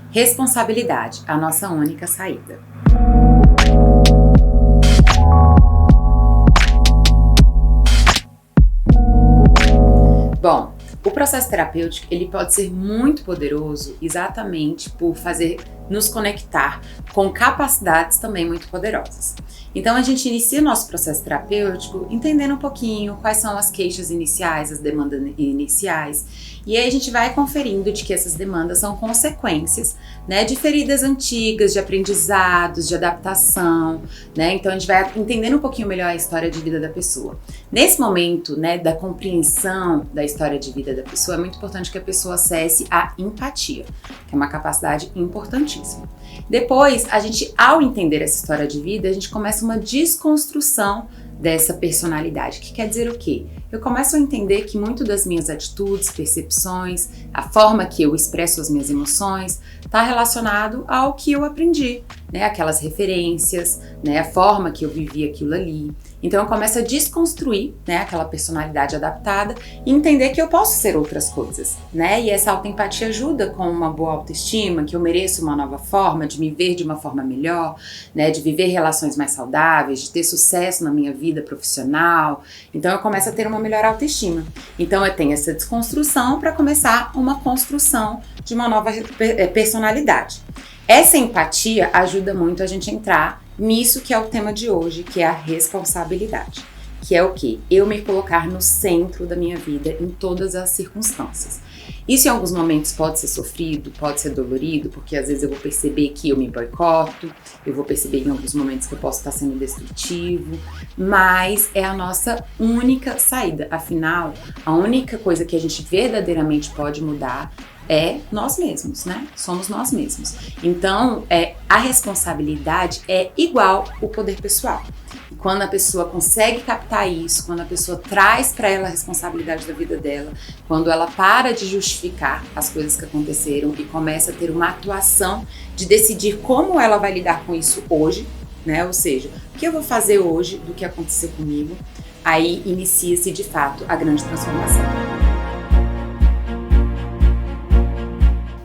Responsabilidade, a nossa única saída. Bom, o processo terapêutico ele pode ser muito poderoso exatamente por fazer nos conectar com capacidades também muito poderosas. Então a gente inicia o nosso processo terapêutico entendendo um pouquinho quais são as queixas iniciais, as demandas iniciais, e aí a gente vai conferindo de que essas demandas são consequências, né, de feridas antigas, de aprendizados, de adaptação, né? Então a gente vai entendendo um pouquinho melhor a história de vida da pessoa. Nesse momento, né, da compreensão da história de vida da pessoa, é muito importante que a pessoa acesse a empatia, que é uma capacidade importantíssima. Depois, a gente, ao entender essa história de vida, a gente começa uma desconstrução dessa personalidade, que quer dizer o quê? Eu começo a entender que muito das minhas atitudes, percepções, a forma que eu expresso as minhas emoções, está relacionado ao que eu aprendi, né? Aquelas referências, né? A forma que eu vivi aquilo ali. Então eu começo a desconstruir, né, aquela personalidade adaptada e entender que eu posso ser outras coisas, né? E essa autoempatia ajuda com uma boa autoestima, que eu mereço uma nova forma de me ver de uma forma melhor, né, de viver relações mais saudáveis, de ter sucesso na minha vida profissional. Então eu começo a ter uma melhor autoestima. Então eu tenho essa desconstrução para começar uma construção de uma nova personalidade. Essa empatia ajuda muito a gente a entrar nisso que é o tema de hoje, que é a responsabilidade. Que é o quê? Eu me colocar no centro da minha vida em todas as circunstâncias. Isso em alguns momentos pode ser sofrido, pode ser dolorido, porque às vezes eu vou perceber que eu me boicoto, eu vou perceber em alguns momentos que eu posso estar sendo destrutivo, mas é a nossa única saída. Afinal, a única coisa que a gente verdadeiramente pode mudar é nós mesmos, né? Somos nós mesmos. Então, a responsabilidade é igual o poder pessoal. E quando a pessoa consegue captar isso, quando a pessoa traz para ela a responsabilidade da vida dela, quando ela para de justificar as coisas que aconteceram e começa a ter uma atuação de decidir como ela vai lidar com isso hoje, né? Ou seja, o que eu vou fazer hoje do que aconteceu comigo, aí inicia-se de fato a grande transformação.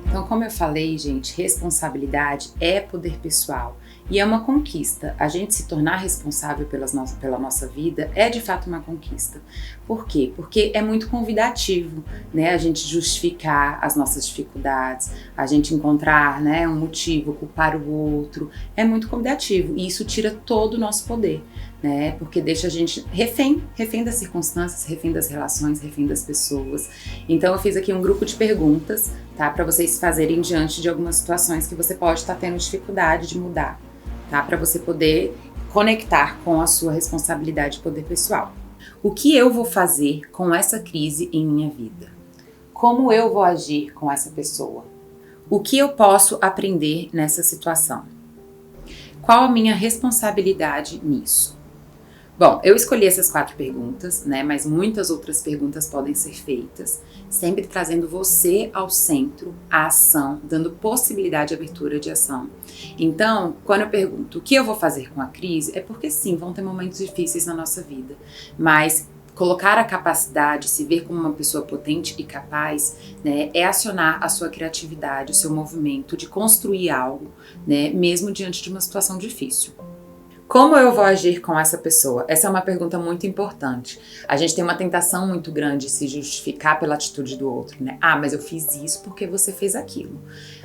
Então, como eu falei, gente, responsabilidade é poder pessoal e é uma conquista. A gente se tornar responsável pela nossa vida é de fato uma conquista. Por quê? Porque é muito convidativo, né? A gente justificar as nossas dificuldades, a gente encontrar, né, um motivo, culpar o outro, é muito convidativo e isso tira todo o nosso poder, né? Porque deixa a gente refém das circunstâncias, refém das relações, refém das pessoas. Então eu fiz aqui um grupo de perguntas, tá? Para vocês fazerem diante de algumas situações que você pode estar tendo dificuldade de mudar, tá? Para você poder conectar com a sua responsabilidade e poder pessoal. O que eu vou fazer com essa crise em minha vida? Como eu vou agir com essa pessoa? O que eu posso aprender nessa situação? Qual a minha responsabilidade nisso? Bom, eu escolhi essas 4 perguntas, né? Mas muitas outras perguntas podem ser feitas, sempre trazendo você ao centro, a ação, dando possibilidade de abertura de ação. Então, quando eu pergunto o que eu vou fazer com a crise, é porque sim, vão ter momentos difíceis na nossa vida, mas colocar a capacidade, se ver como uma pessoa potente e capaz, né, é acionar a sua criatividade, o seu movimento de construir algo, né, mesmo diante de uma situação difícil. Como eu vou agir com essa pessoa? Essa é uma pergunta muito importante. A gente tem uma tentação muito grande de se justificar pela atitude do outro, né? Ah, mas eu fiz isso porque você fez aquilo.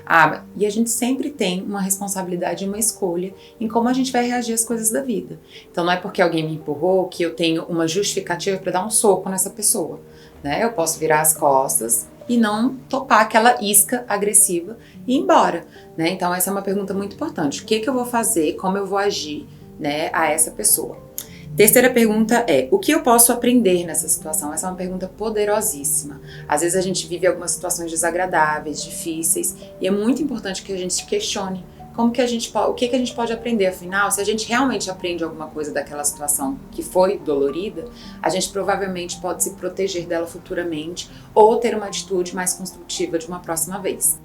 Ah, e a gente sempre tem uma responsabilidade e uma escolha em como a gente vai reagir às coisas da vida. Então não é porque alguém me empurrou que eu tenho uma justificativa para dar um soco nessa pessoa, né? Eu posso virar as costas e não topar aquela isca agressiva e ir embora, né? Então essa é uma pergunta muito importante. O que eu vou fazer? Como eu vou agir, né, a essa pessoa? Terceira pergunta é, o que eu posso aprender nessa situação? Essa é uma pergunta poderosíssima. Às vezes a gente vive algumas situações desagradáveis, difíceis, e é muito importante que a gente se questione o que a gente pode aprender. Afinal, se a gente realmente aprende alguma coisa daquela situação que foi dolorida, a gente provavelmente pode se proteger dela futuramente ou ter uma atitude mais construtiva de uma próxima vez.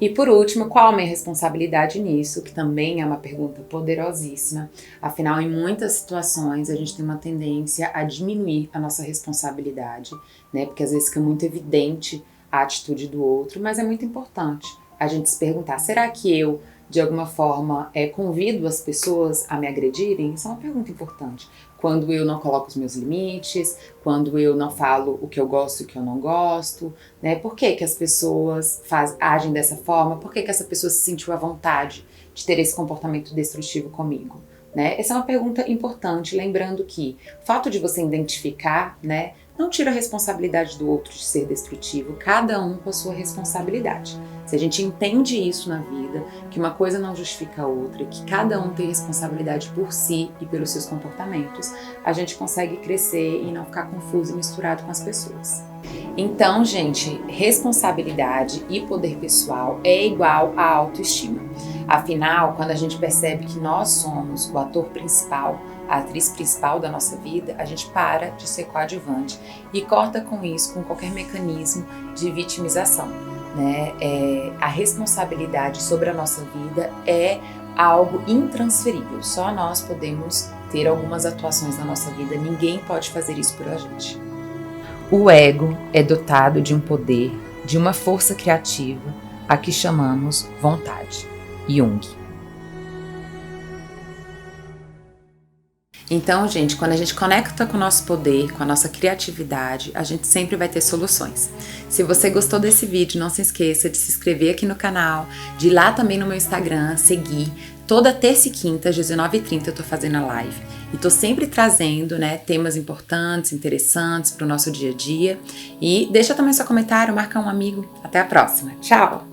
E por último, qual a minha responsabilidade nisso? Que também é uma pergunta poderosíssima. Afinal, em muitas situações, a gente tem uma tendência a diminuir a nossa responsabilidade, né? Porque às vezes fica muito evidente a atitude do outro, mas é muito importante. a gente se perguntar, será que eu, de alguma forma, convido as pessoas a me agredirem? Isso é uma pergunta importante. Quando eu não coloco os meus limites, quando eu não falo o que eu gosto e o que eu não gosto, né? Por que que as pessoas agem dessa forma? Por que que essa pessoa se sentiu à vontade de ter esse comportamento destrutivo comigo? Né? Essa é uma pergunta importante, lembrando que o fato de você identificar, né, não tira a responsabilidade do outro de ser destrutivo, cada um com a sua responsabilidade. Se a gente entende isso na vida, que uma coisa não justifica a outra, que cada um tem responsabilidade por si e pelos seus comportamentos, a gente consegue crescer e não ficar confuso e misturado com as pessoas. Então, gente, responsabilidade e poder pessoal é igual a autoestima. Afinal, quando a gente percebe que nós somos o ator principal, a atriz principal da nossa vida, a gente para de ser coadjuvante e corta com isso, com qualquer mecanismo de vitimização, né? A responsabilidade sobre a nossa vida é algo intransferível. Só nós podemos ter algumas atuações na nossa vida, ninguém pode fazer isso por a gente. O ego é dotado de um poder, de uma força criativa, a que chamamos vontade. Jung. Então, gente, quando a gente conecta com o nosso poder, com a nossa criatividade, a gente sempre vai ter soluções. Se você gostou desse vídeo, não se esqueça de se inscrever aqui no canal, de ir lá também no meu Instagram, seguir. Toda terça e quinta, às 19h30, eu tô fazendo a live. E tô sempre trazendo, né, temas importantes, interessantes para o nosso dia a dia. E deixa também seu comentário, marca um amigo. Até a próxima. Tchau!